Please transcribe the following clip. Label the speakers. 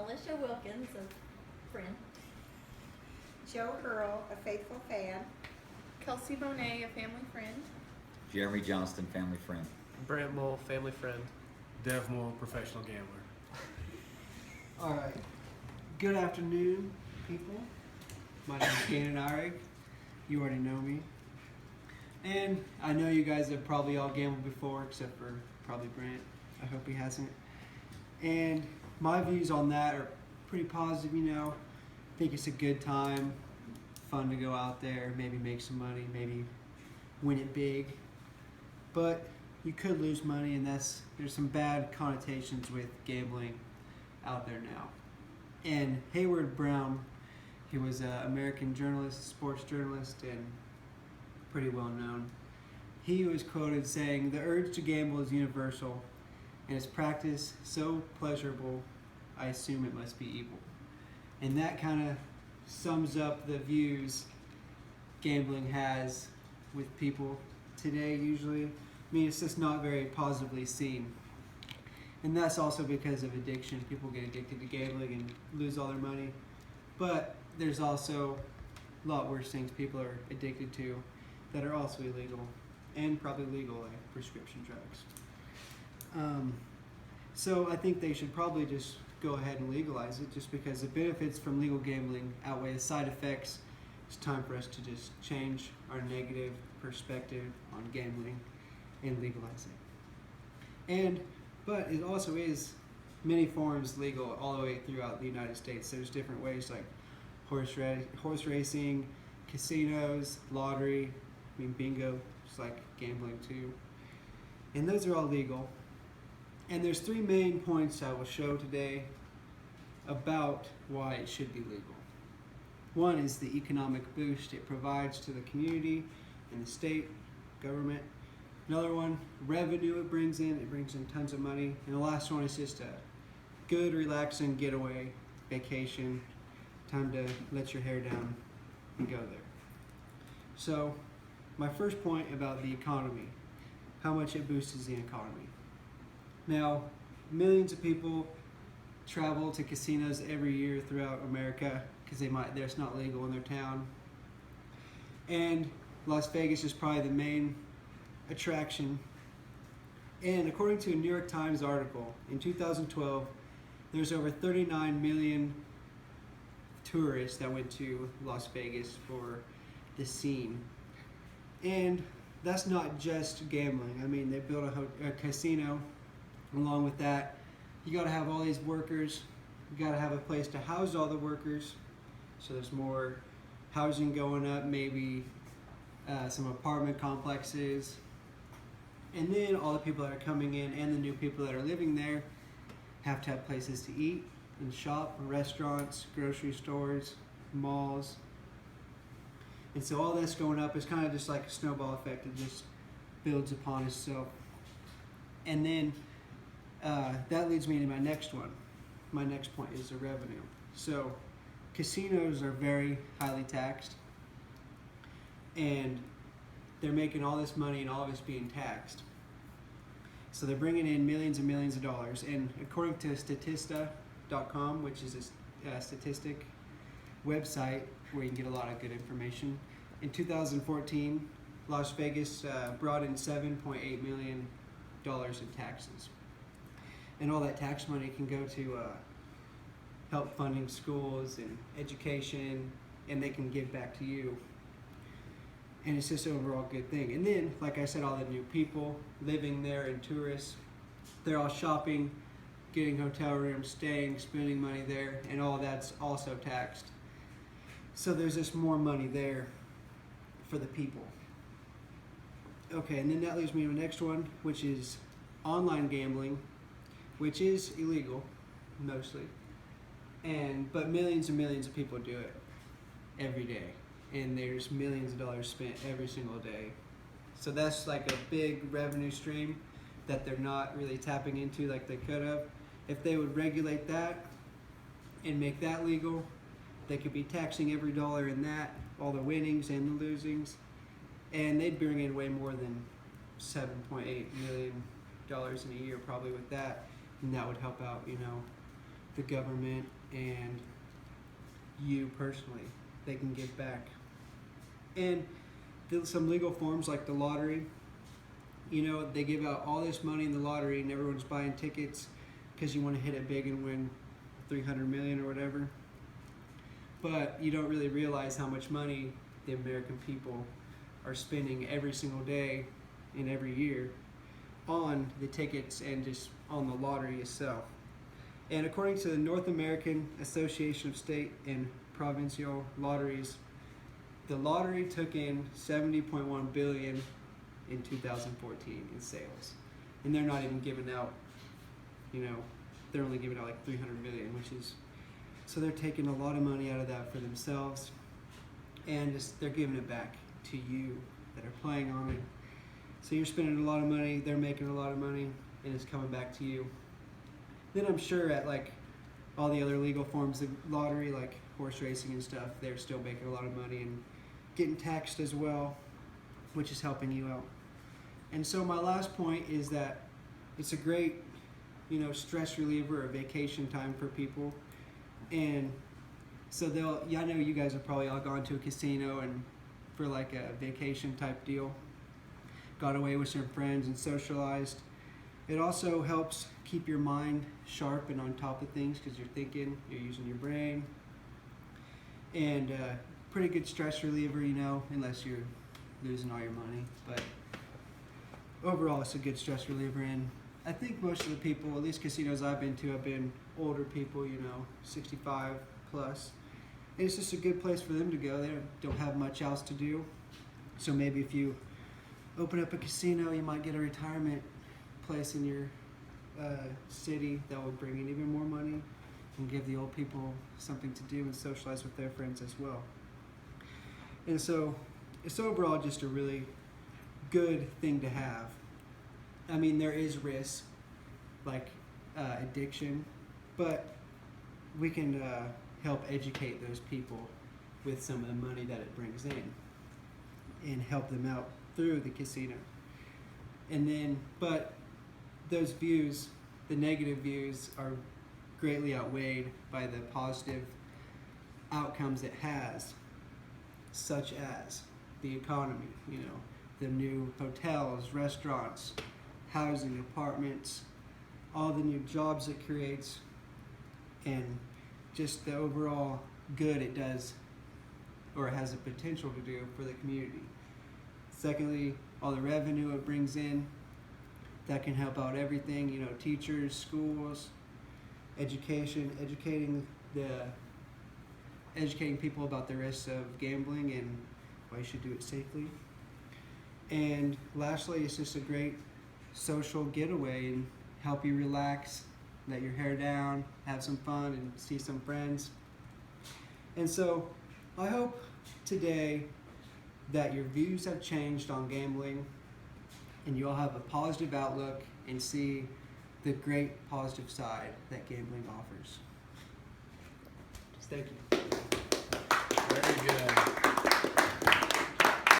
Speaker 1: Alicia Wilkins, a friend.
Speaker 2: Joe Earl, a faithful fan.
Speaker 3: Kelsey Bonet, a family friend.
Speaker 4: Jeremy Johnston, family friend.
Speaker 5: Brant Mole, family friend.
Speaker 6: Dev Moore, professional gambler.
Speaker 7: All right. Good afternoon, people. My name is Gannon Arig. You already know me. And I know you guys have probably all gambled before, except for probably Brant. I hope he hasn't. And my views on that are pretty positive, you know. I think it's a good time, fun to go out there, maybe make some money, maybe win it big. But you could lose money, and there's some bad connotations with gambling out there now. And Hayward Brown, he was an American journalist, sports journalist, and pretty well known. He was quoted saying, "The urge to gamble is universal, and its practice so pleasurable, I assume it must be evil." And that kind of sums up the views gambling has with people today usually. I mean, it's just not very positively seen. And that's also because of addiction. People get addicted to gambling and lose all their money. But there's also a lot worse things people are addicted to that are also illegal and probably legal, like prescription drugs. So I think they should probably just go ahead and legalize it, just because the benefits from legal gambling outweigh the side effects. It's time for us to just change our negative perspective on gambling and legalize it. But it also is many forms legal all the way throughout the United States. There's different ways like horse racing, casinos, lottery, I mean bingo, it's like gambling too. And those are all legal. And there's three main points I will show today about why it should be legal. One is the economic boost it provides to the community and the state, government. Another one, revenue it brings in tons of money. And the last one is just a good, relaxing getaway, vacation, time to let your hair down and go there. So, my first point about the economy, how much it boosts the economy. Now, millions of people travel to casinos every year throughout America because it's not legal in their town. And Las Vegas is probably the main attraction. And according to a New York Times article, in 2012, there's over 39 million tourists that went to Las Vegas for the scene. And that's not just gambling. I mean, they built a casino. Along with that, you got to have all these workers. You got to have a place to house all the workers. So there's more housing going up, maybe some apartment complexes. And then all the people that are coming in and the new people that are living there have to have places to eat and shop, restaurants, grocery stores, malls. And so all that's going up is kind of just like a snowball effect. It just builds upon itself. And then that leads me to my next one. My next point is the revenue. So casinos are very highly taxed, and they're making all this money and all of it's being taxed. So they're bringing in millions and millions of dollars. And according to Statista.com, which is a statistic website where you can get a lot of good information, in 2014, Las Vegas brought in $7.8 million in taxes. And all that tax money can go to help funding schools and education, and they can give back to you. And it's just an overall good thing. And then, like I said, all the new people living there and tourists, they're all shopping, getting hotel rooms, staying, spending money there, and all that's also taxed. So there's just more money there for the people. Okay, and then that leads me to the next one, which is online gambling, which is illegal, mostly. But millions and millions of people do it every day. And there's millions of dollars spent every single day. So that's like a big revenue stream that they're not really tapping into like they could have. If they would regulate that and make that legal, they could be taxing every dollar in that, all the winnings and the losings, and they'd bring in way more than $7.8 million in a year probably with that, and that would help out, the government and you personally. They can give back. And some legal forms like the lottery, they give out all this money in the lottery and everyone's buying tickets because you want to hit it big and win 300 million or whatever. But you don't really realize how much money the American people are spending every single day and every year on the tickets and just on the lottery itself. And according to the North American Association of State and Provincial Lotteries, the lottery took in 70.1 billion in 2014 in sales. And they're not even giving out, they're only giving out like 300 million, which is, so they're taking a lot of money out of that for themselves and just they're giving it back to you that are playing on it. So you're spending a lot of money, they're making a lot of money, and it's coming back to you. Then I'm sure at like all the other legal forms of lottery, like horse racing and stuff, they're still making a lot of money and getting taxed as well, which is helping you out. And so my last point is that it's a great, stress reliever or vacation time for people. And so I know you guys have probably all gone to a casino and for like a vacation type deal, got away with some friends and socialized. It also helps keep your mind sharp and on top of things because you're thinking, you're using your brain. And pretty good stress reliever, unless you're losing all your money. But overall, it's a good stress reliever. And I think most of the people, at least casinos I've been to, have been older people, 65 plus. And it's just a good place for them to go. They don't have much else to do. So maybe if you open up a casino, you might get a retirement place in your city that will bring in even more money and give the old people something to do and socialize with their friends as well. And so it's overall just a really good thing to have. I mean, there is risk, like addiction, but we can help educate those people with some of the money that it brings in and help them out through the casino. And then, but those views, the negative views, are greatly outweighed by the positive outcomes it has, such as the economy, the new hotels, restaurants, housing, apartments, all the new jobs it creates, and just the overall good it does or has the potential to do for the community. Secondly, all the revenue it brings in that can help out everything, teachers, schools, education, educating people about the risks of gambling and why you should do it safely. And lastly, it's just a great social getaway and help you relax, let your hair down, have some fun, and see some friends. And so I hope today that your views have changed on gambling and you'll have a positive outlook and see the great positive side that gambling offers. Thank you.
Speaker 6: Very good.